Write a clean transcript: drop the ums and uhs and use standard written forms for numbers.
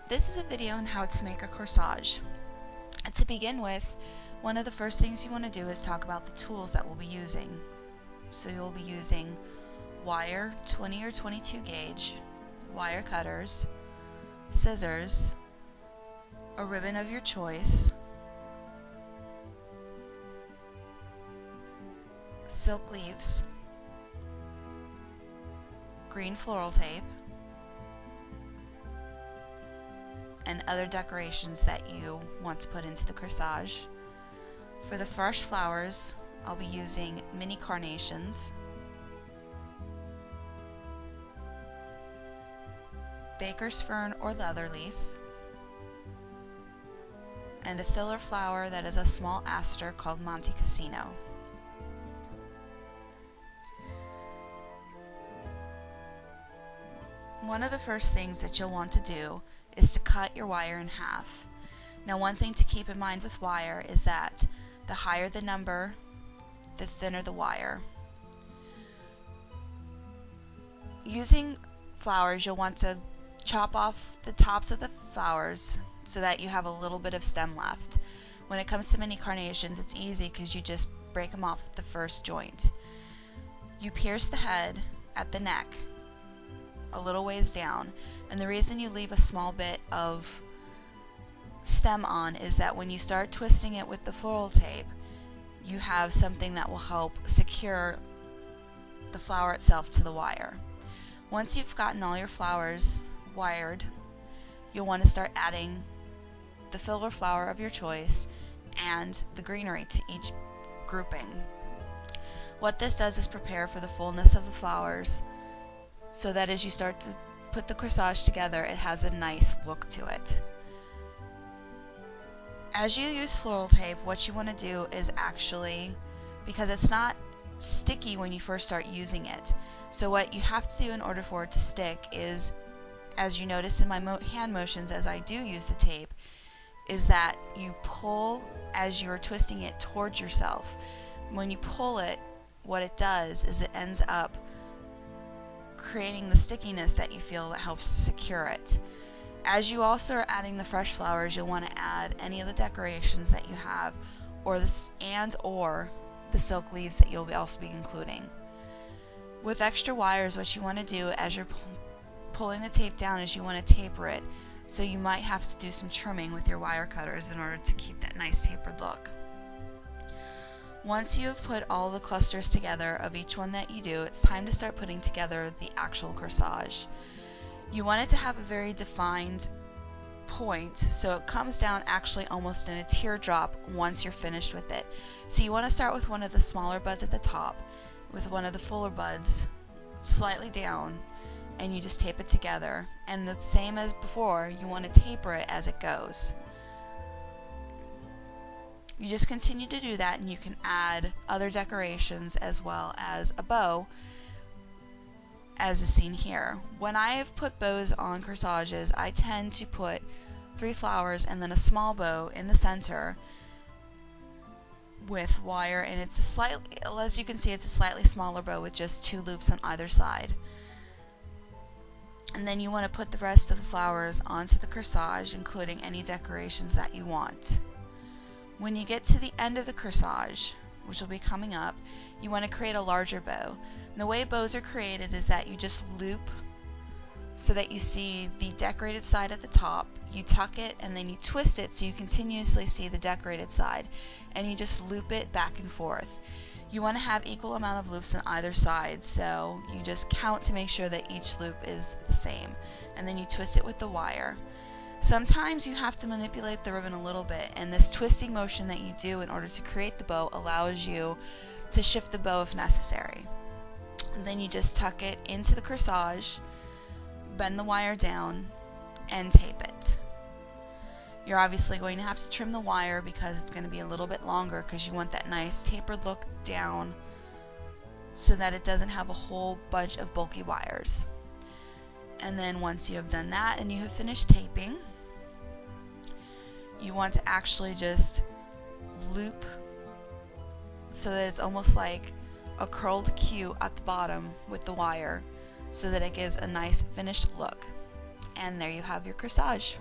This is a video on how to make a corsage. And to begin with, one of the first things you want to do is talk about the tools that we'll be using. So you'll be using wire, 20 or 22 gauge, wire cutters, scissors, a ribbon of your choice, silk leaves, green floral tape, and other decorations that you want to put into the corsage. For the fresh flowers, I'll be using mini carnations, baker's fern or leather leaf, and a filler flower that is a small aster called Monte Cassino. One of the first things that you'll want to do is to cut your wire in half. Now, one thing to keep in mind with wire is that the higher the number, the thinner the wire. Using flowers, you'll want to chop off the tops of the flowers so that you have a little bit of stem left. When it comes to mini carnations, it's easy because you just break them off at the first joint. You pierce the head at the neck a little ways down, and the reason you leave a small bit of stem on is that when you start twisting it with the floral tape, you have something that will help secure the flower itself to the wire. Once you've gotten all your flowers wired, you'll want to start adding the filler flower of your choice and the greenery to each grouping. What this does is prepare for the fullness of the flowers, so that as you start to put the corsage together, it has a nice look to it. As you use floral tape, what you want to do is actually, because it's not sticky when you first start using it, so what you have to do in order for it to stick is, as you notice in my hand motions as I do use the tape, is that you pull as you're twisting it towards yourself. When you pull it, what it does is it ends up creating the stickiness that you feel that helps to secure it. As you also are adding the fresh flowers, you'll want to add any of the decorations that you have, or the silk leaves that you'll also be including. With extra wires, what you want to do as you're pulling the tape down is you want to taper it, so you might have to do some trimming with your wire cutters in order to keep that nice tapered look. Once you have put all the clusters together of each one that you do, it's time to start putting together the actual corsage. You want it to have a very defined point, so it comes down actually almost in a teardrop once you're finished with it. So you want to start with one of the smaller buds at the top, with one of the fuller buds slightly down, and you just tape it together. And the same as before, you want to taper it as it goes. You just continue to do that, and you can add other decorations as well as a bow, as is seen here. When I have put bows on corsages, I tend to put 3 flowers and then a small bow in the center with wire, and it's a slightly, as you can see, it's a slightly smaller bow with just 2 loops on either side. And then you want to put the rest of the flowers onto the corsage, including any decorations that you want. When you get to the end of the corsage, which will be coming up, you want to create a larger bow. And the way bows are created is that you just loop so that you see the decorated side at the top, you tuck it, and then you twist it so you continuously see the decorated side, and you just loop it back and forth. You want to have equal amount of loops on either side, so you just count to make sure that each loop is the same, and then you twist it with the wire. Sometimes you have to manipulate the ribbon a little bit, and this twisting motion that you do in order to create the bow allows you to shift the bow if necessary. And then you just tuck it into the corsage, bend the wire down, and tape it. You're obviously going to have to trim the wire because it's going to be a little bit longer, because you want that nice tapered look down so that it doesn't have a whole bunch of bulky wires. And then once you have done that and you have finished taping, you want to actually just loop so that it's almost like a curled Q at the bottom with the wire, so that it gives a nice finished look. And there you have your corsage.